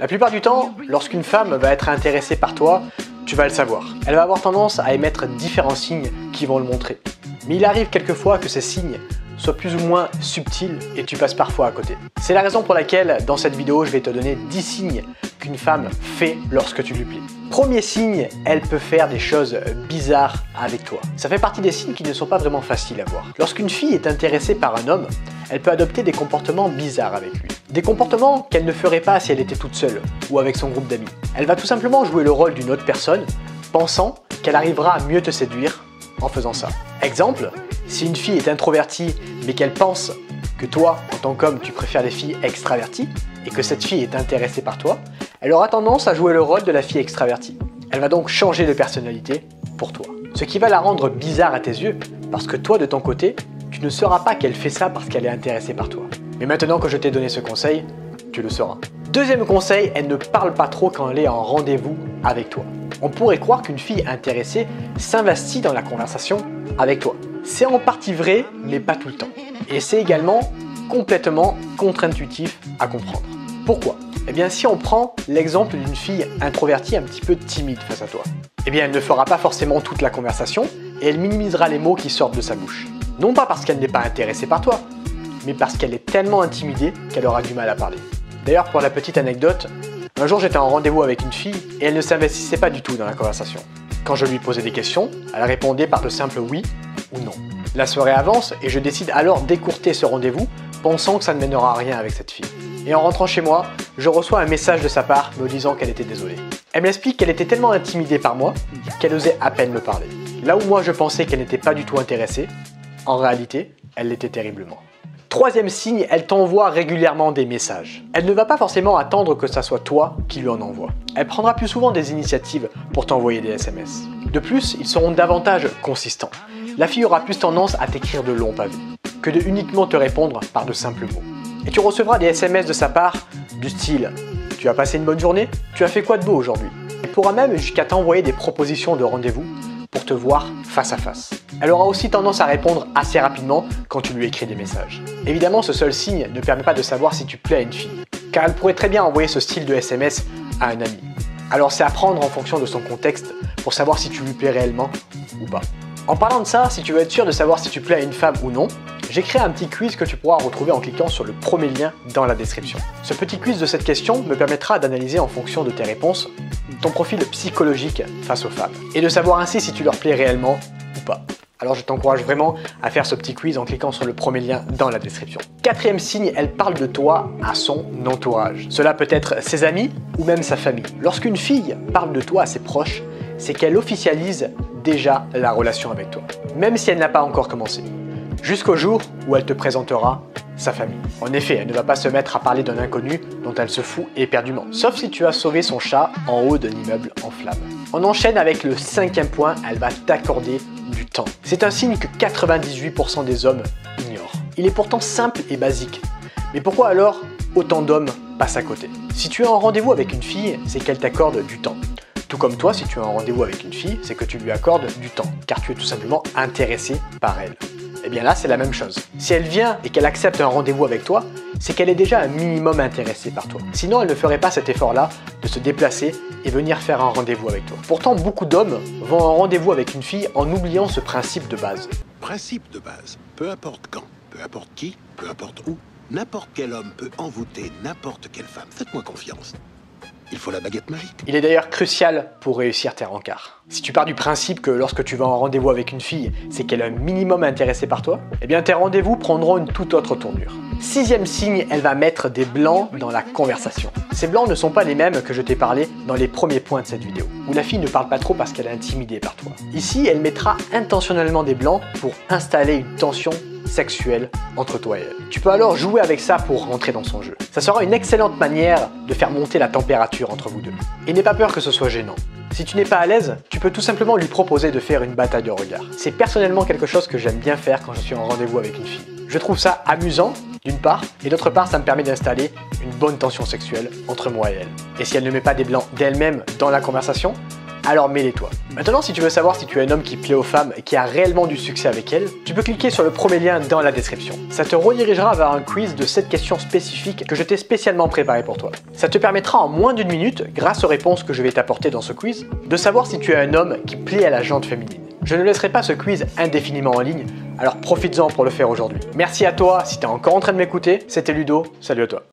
La plupart du temps, lorsqu'une femme va être intéressée par toi, tu vas le savoir. Elle va avoir tendance à émettre différents signes qui vont le montrer. Mais il arrive quelquefois que ces signes soient plus ou moins subtils et tu passes parfois à côté. C'est la raison pour laquelle, dans cette vidéo, je vais te donner 10 signes qu'une femme fait lorsque tu lui plais. Premier signe, elle peut faire des choses bizarres avec toi. Ça fait partie des signes qui ne sont pas vraiment faciles à voir. Lorsqu'une fille est intéressée par un homme, elle peut adopter des comportements bizarres avec lui. Des comportements qu'elle ne ferait pas si elle était toute seule ou avec son groupe d'amis. Elle va tout simplement jouer le rôle d'une autre personne, pensant qu'elle arrivera à mieux te séduire en faisant ça. Exemple, si une fille est introvertie mais qu'elle pense que toi, en tant qu'homme, tu préfères les filles extraverties et que cette fille est intéressée par toi, elle aura tendance à jouer le rôle de la fille extravertie. Elle va donc changer de personnalité pour toi. Ce qui va la rendre bizarre à tes yeux, parce que toi, de ton côté, tu ne sauras pas qu'elle fait ça parce qu'elle est intéressée par toi. Mais maintenant que je t'ai donné ce conseil, tu le sauras. Deuxième conseil, elle ne parle pas trop quand elle est en rendez-vous avec toi. On pourrait croire qu'une fille intéressée s'investit dans la conversation avec toi. C'est en partie vrai, mais pas tout le temps. Et c'est également complètement contre-intuitif à comprendre. Pourquoi ? Eh bien, si on prend l'exemple d'une fille introvertie un petit peu timide face à toi, eh bien, elle ne fera pas forcément toute la conversation et elle minimisera les mots qui sortent de sa bouche. Non pas parce qu'elle n'est pas intéressée par toi, mais parce qu'elle est tellement intimidée qu'elle aura du mal à parler. D'ailleurs, pour la petite anecdote, un jour j'étais en rendez-vous avec une fille et elle ne s'investissait pas du tout dans la conversation. Quand je lui posais des questions, elle répondait par de simples oui ou non. La soirée avance et je décide alors d'écourter ce rendez-vous, pensant que ça ne mènera à rien avec cette fille. Et en rentrant chez moi, je reçois un message de sa part me disant qu'elle était désolée. Elle m'explique qu'elle était tellement intimidée par moi qu'elle osait à peine me parler. Là où moi je pensais qu'elle n'était pas du tout intéressée, en réalité, elle l'était terriblement. Troisième signe, elle t'envoie régulièrement des messages. Elle ne va pas forcément attendre que ça soit toi qui lui en envoie. Elle prendra plus souvent des initiatives pour t'envoyer des SMS. De plus, ils seront davantage consistants. La fille aura plus tendance à t'écrire de longs pavés que de uniquement te répondre par de simples mots. Et tu recevras des SMS de sa part du style « Tu as passé une bonne journée ? Tu as fait quoi de beau aujourd'hui ?» Elle pourra même jusqu'à t'envoyer des propositions de rendez-vous pour te voir face à face. Elle aura aussi tendance à répondre assez rapidement quand tu lui écris des messages. Évidemment, ce seul signe ne permet pas de savoir si tu plais à une fille, car elle pourrait très bien envoyer ce style de SMS à un ami. Alors c'est à prendre en fonction de son contexte pour savoir si tu lui plais réellement ou pas. En parlant de ça, si tu veux être sûr de savoir si tu plais à une femme ou non, j'ai créé un petit quiz que tu pourras retrouver en cliquant sur le premier lien dans la description. Ce petit quiz de cette question me permettra d'analyser en fonction de tes réponses ton profil psychologique face aux femmes et de savoir ainsi si tu leur plais réellement ou pas. Alors je t'encourage vraiment à faire ce petit quiz en cliquant sur le premier lien dans la description. Quatrième signe, elle parle de toi à son entourage. Cela peut être ses amis ou même sa famille. Lorsqu'une fille parle de toi à ses proches, c'est qu'elle officialise déjà la relation avec toi, même si elle n'a pas encore commencé, jusqu'au jour où elle te présentera sa famille. En effet, elle ne va pas se mettre à parler d'un inconnu dont elle se fout éperdument, sauf si tu as sauvé son chat en haut d'un immeuble en flammes. On enchaîne avec le cinquième point, elle va t'accorder du temps. C'est un signe que 98% des hommes ignorent. Il est pourtant simple et basique. Mais pourquoi alors autant d'hommes passent à côté? Si tu es en rendez-vous avec une fille, c'est qu'elle t'accorde du temps. Tout comme toi, si tu es en rendez-vous avec une fille, c'est que tu lui accordes du temps, car tu es tout simplement intéressé par elle. Et bien là, c'est la même chose. Si elle vient et qu'elle accepte un rendez-vous avec toi, c'est qu'elle est déjà un minimum intéressée par toi. Sinon, elle ne ferait pas cet effort-là de se déplacer et venir faire un rendez-vous avec toi. Pourtant, beaucoup d'hommes vont en rendez-vous avec une fille en oubliant ce principe de base. Principe de base, peu importe quand, peu importe qui, peu importe où, n'importe quel homme peut envoûter n'importe quelle femme. Faites-moi confiance. Il faut la baguette magique. Il est d'ailleurs crucial pour réussir tes rencarts. Si tu pars du principe que lorsque tu vas en rendez-vous avec une fille, c'est qu'elle est un minimum intéressée par toi, eh bien tes rendez-vous prendront une toute autre tournure. Sixième signe, elle va mettre des blancs dans la conversation. Ces blancs ne sont pas les mêmes que je t'ai parlé dans les premiers points de cette vidéo, où la fille ne parle pas trop parce qu'elle est intimidée par toi. Ici, elle mettra intentionnellement des blancs pour installer une tension sexuelle entre toi et elle. Tu peux alors jouer avec ça pour rentrer dans son jeu. Ça sera une excellente manière de faire monter la température entre vous deux. Et n'aie pas peur que ce soit gênant. Si tu n'es pas à l'aise, tu peux tout simplement lui proposer de faire une bataille de regards. C'est personnellement quelque chose que j'aime bien faire quand je suis en rendez-vous avec une fille. Je trouve ça amusant, d'une part, et d'autre part, ça me permet d'installer une bonne tension sexuelle entre moi et elle. Et si elle ne met pas des blancs d'elle-même dans la conversation, Alors mêlez-toi. Maintenant, si tu veux savoir si tu es un homme qui plaît aux femmes et qui a réellement du succès avec elles, tu peux cliquer sur le premier lien dans la description. Ça te redirigera vers un quiz de 7 questions spécifiques que je t'ai spécialement préparé pour toi. Ça te permettra en moins d'1 minute, grâce aux réponses que je vais t'apporter dans ce quiz, de savoir si tu es un homme qui plaît à la gente féminine. Je ne laisserai pas ce quiz indéfiniment en ligne, alors profites-en pour le faire aujourd'hui. Merci à toi si tu es encore en train de m'écouter, c'était Ludo, salut à toi.